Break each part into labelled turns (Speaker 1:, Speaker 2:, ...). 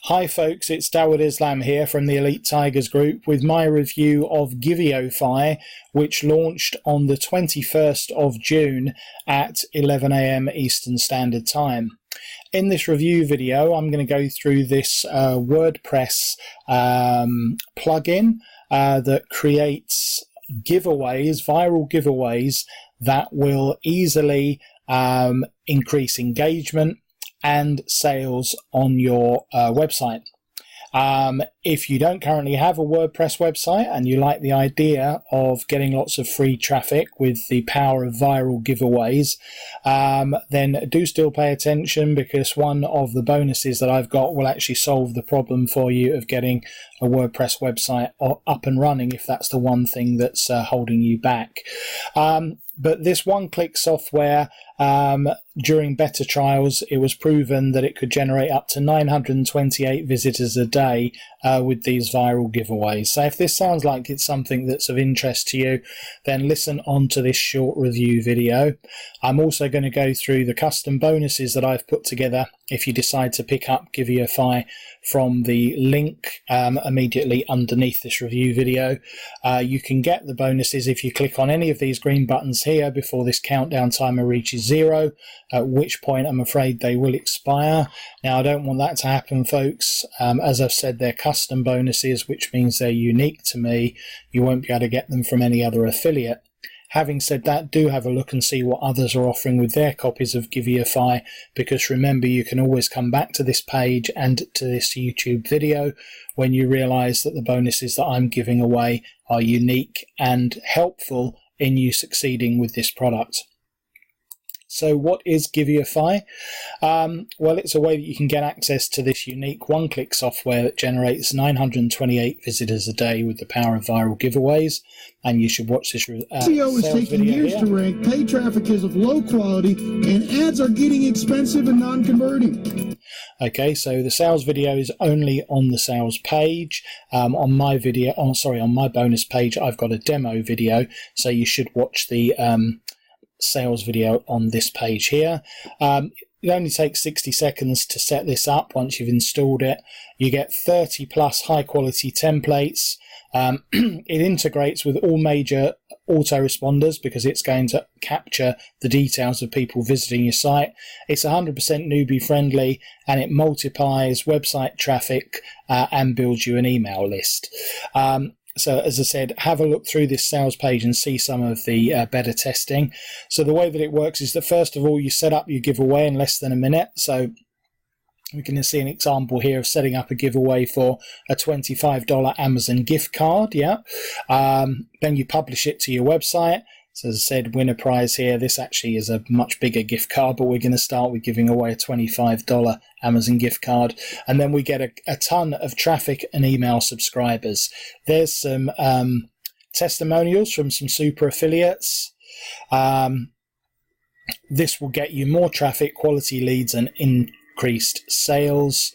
Speaker 1: Hi folks, it's Dawud Islam here from the Elite Tigers Group with my review of Giviofy, which launched on the 21st of June at 11 AM Eastern Standard Time. In this review video, I'm going to go through this WordPress plugin that creates giveaways, viral giveaways that will easily increase engagement and sales on your website. If you don't currently have a WordPress website and you like the idea of getting lots of free traffic with the power of viral giveaways, then do still pay attention, because one of the bonuses that I've got will actually solve the problem for you of getting a WordPress website up and running, if that's the one thing that's holding you back. But this one-click software, during beta trials, it was proven that it could generate up to 928 visitors a day with these viral giveaways. So if this sounds like it's something that's of interest to you, then listen on to this short review video. I'm also going to go through the custom bonuses that I've put together if you decide to pick up Giviofy from the link immediately underneath this review video. You can get the bonuses if you click on any of these green buttons here before this countdown timer reaches 0, at which point I'm afraid they will expire. Now, I don't want that to happen, folks. As I've said, they're custom bonuses, which means they're unique to me. You won't be able to get them from any other affiliate. Having said that, do have a look and see what others are offering with their copies of Giviofy, because remember, you can always come back to this page and to this YouTube video when you realize that the bonuses that I'm giving away are unique and helpful in you succeeding with this product. So what is Giviofy? Well, it's a way that you can get access to this unique one-click software that generates 928 visitors a day with the power of viral giveaways. And you should watch this
Speaker 2: SEO is taking years to rank, paid traffic is of low quality, and ads are getting expensive and non-converting.
Speaker 1: Okay, so the sales video is only on the sales page. On my bonus page, I've got a demo video, so you should watch the sales video on this page here. It only takes 60 seconds to set this up. Once you've installed it, you get 30 plus high quality templates. It integrates with all major autoresponders because it's going to capture the details of people visiting your site. It's 100% newbie friendly, and it multiplies website traffic and builds you an email list. So as I said, have a look through this sales page and see some of the beta testing. So the way that it works is that first of all, you set up your giveaway in less than a minute. So we can see an example here of setting up a giveaway for a $25 Amazon gift card. Then you publish it to your website. So as I said, win a prize here. This actually is a much bigger gift card, but we're going to start with giving away a $25 Amazon gift card. And then we get a ton of traffic and email subscribers. There's some testimonials from some super affiliates. This will get you more traffic, quality leads, and increased sales.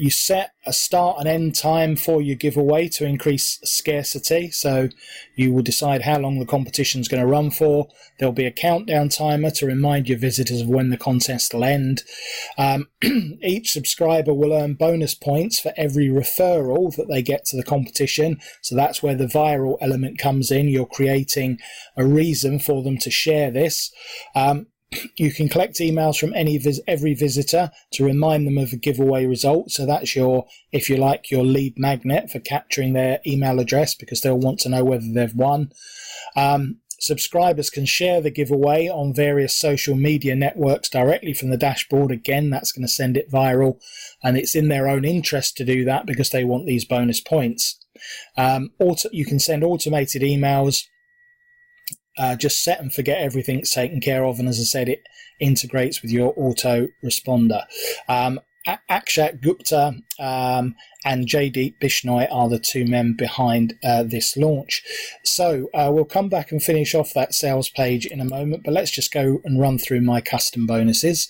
Speaker 1: You set a start and end time for your giveaway to increase scarcity. So you will decide how long the competition is going to run for. There'll be a countdown timer to remind your visitors of when the contest will end. Each subscriber will earn bonus points for every referral that they get to the competition. So that's where the viral element comes in. You're creating a reason for them to share this. You can collect emails from every visitor to remind them of a giveaway result. So that's your, if you like, your lead magnet for capturing their email address, because they'll want to know whether they've won. Subscribers can share the giveaway on various social media networks directly from the dashboard. Again, that's going to send it viral, and it's in their own interest to do that because they want these bonus points. You can send automated emails. Just set and forget everything's taken care of, and as I said, it integrates with your autoresponder. Akshat Gupta and Jaydeep Bishnoi are the two men behind this launch. So we'll come back and finish off that sales page in a moment, but let's just go and run through my custom bonuses.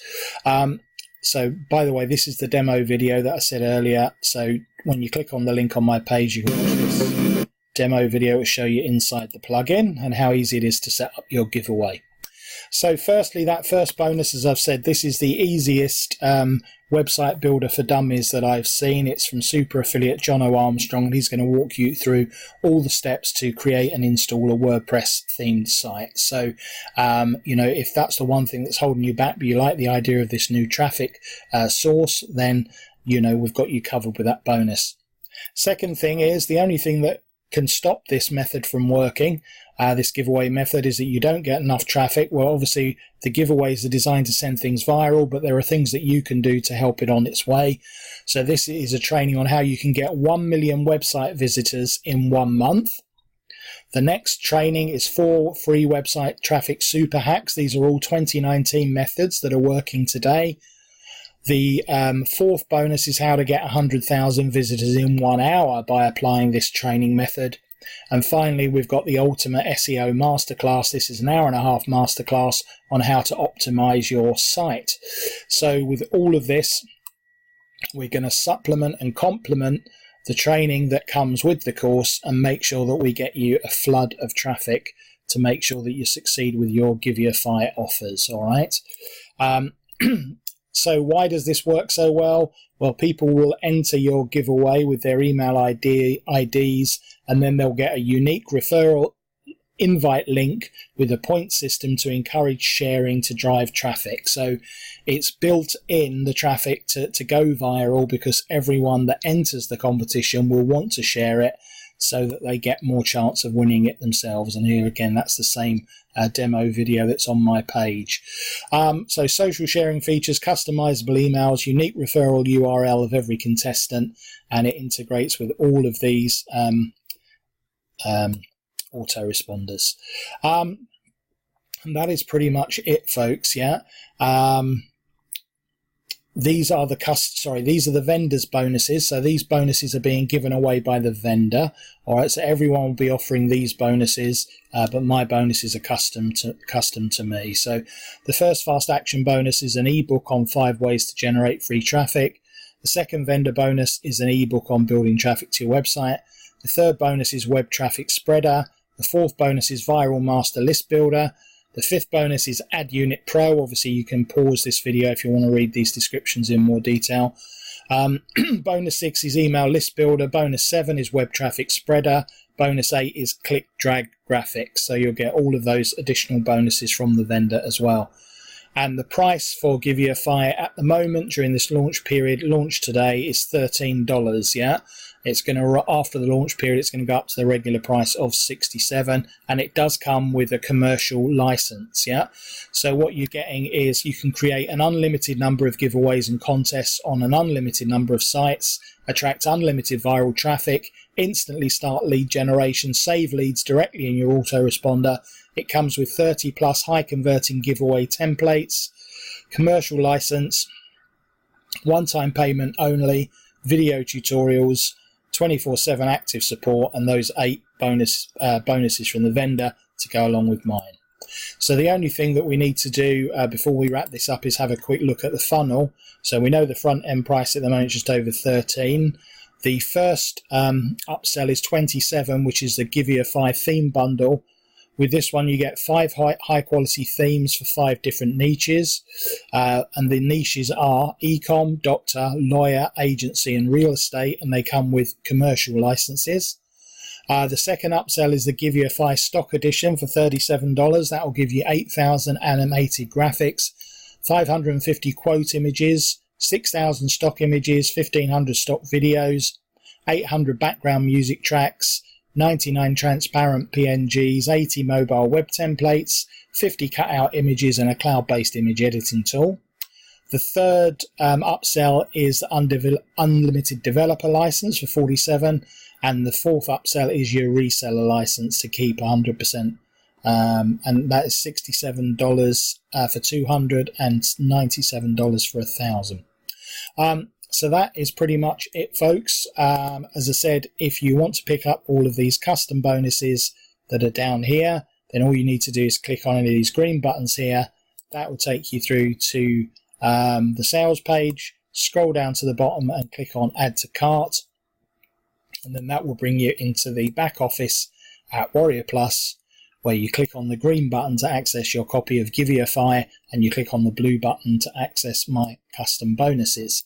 Speaker 1: So by the way, this is the demo video that I said earlier. So when you click on the link on my page, you can watch this demo video will show you inside the plugin and how easy it is to set up your giveaway. So firstly, that first bonus, as I've said, this is the easiest website builder for dummies that I've seen. It's from super affiliate John O. Armstrong, and he's going to walk you through all the steps to create and install a WordPress themed site. So, if that's the one thing that's holding you back, but you like the idea of this new traffic source, then, we've got you covered with that bonus. Second thing is, the only thing that can stop this method from working, this giveaway method, is that you don't get enough traffic. Well, obviously the giveaways are designed to send things viral, but there are things that you can do to help it on its way. So this is a training on how you can get 1 million website visitors in 1 month. The next training is 4 free website traffic super hacks. These are all 2019 methods that are working today. The fourth bonus is how to get 100,000 visitors in 1 hour by applying this training method. And finally, we've got the ultimate SEO masterclass. This is an 1.5-hour masterclass on how to optimize your site. So with all of this, we're going to supplement and complement the training that comes with the course and make sure that we get you a flood of traffic to make sure that you succeed with your Giviofy offers. All right. So why does this work so well? Well, people will enter your giveaway with their email IDs, and then they'll get a unique referral invite link with a point system to encourage sharing to drive traffic. So it's built in the traffic to go viral, because everyone that enters the competition will want to share it so that they get more chance of winning it themselves. And here again, that's the same demo video that's on my page. So social sharing features, customizable emails, unique referral URL of every contestant, and it integrates with all of these autoresponders. And that is pretty much it, folks. Yeah. These are the vendor's bonuses. So these bonuses are being given away by the vendor. All right, so everyone will be offering these bonuses, but my bonuses are custom to me. So the first fast action bonus is an ebook on 5 ways to generate free traffic. The second vendor bonus is an ebook on building traffic to your website. The third bonus is web traffic spreader. The fourth bonus is viral master list builder. The fifth bonus is Ad Unit Pro. Obviously, you can pause this video if you want to read these descriptions in more detail. Bonus 6 is Email List Builder. Bonus 7 is Web Traffic Spreader. Bonus 8 is Click Drag Graphics. So you'll get all of those additional bonuses from the vendor as well. And the price for Giviofy at the moment during this launch period, launch today, is $13. Yeah. It's going to, after the launch period, it's going to go up to the regular price of $67, and it does come with a commercial license. Yeah. So what you're getting is you can create an unlimited number of giveaways and contests on an unlimited number of sites, attract unlimited viral traffic, instantly start lead generation, save leads directly in your autoresponder. It comes with 30 plus high converting giveaway templates, commercial license, one-time payment only, video tutorials, 24/7 active support, and those 8 bonuses from the vendor to go along with mine. So the only thing that we need to do before we wrap this up is have a quick look at the funnel. So we know the front end price at the moment is just over 13. The first upsell is 27, which is the Giviofy theme bundle. With this one, you get 5 high quality themes for 5 different niches. And the niches are e-com, doctor, lawyer, agency, and real estate, and they come with commercial licenses. The second upsell is the Giviofy Stock Edition for $37. That will give you 8,000 animated graphics, 550 quote images, 6,000 stock images, 1,500 stock videos, 800 background music tracks, 99 transparent PNGs, 80 mobile web templates, 50 cutout images, and a cloud-based image editing tool. The third upsell is the unlimited developer license for $47, and the fourth upsell is your reseller license to keep 100%, and that is $67 for 200 and $97 for 1,000. So that is pretty much it, folks. As I said, if you want to pick up all of these custom bonuses that are down here, then all you need to do is click on any of these green buttons here. That will take you through to the sales page. Scroll down to the bottom and click on Add to Cart. And then that will bring you into the back office at Warrior Plus, where you click on the green button to access your copy of Giviofy and you click on the blue button to access my custom bonuses.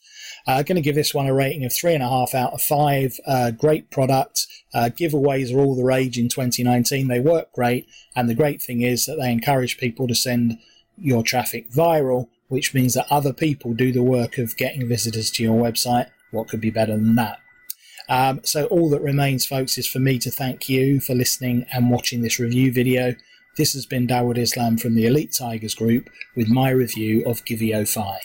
Speaker 1: I'm going to give this one a rating of 3.5 out of 5. Great product. Giveaways are all the rage in 2019. They work great, and the great thing is that they encourage people to send your traffic viral, which means that other people do the work of getting visitors to your website. What could be better than that? So all that remains, folks, is for me to thank you for listening and watching this review video. This has been Dawud Islam from the Elite Tigers Group with my review of Giviofy.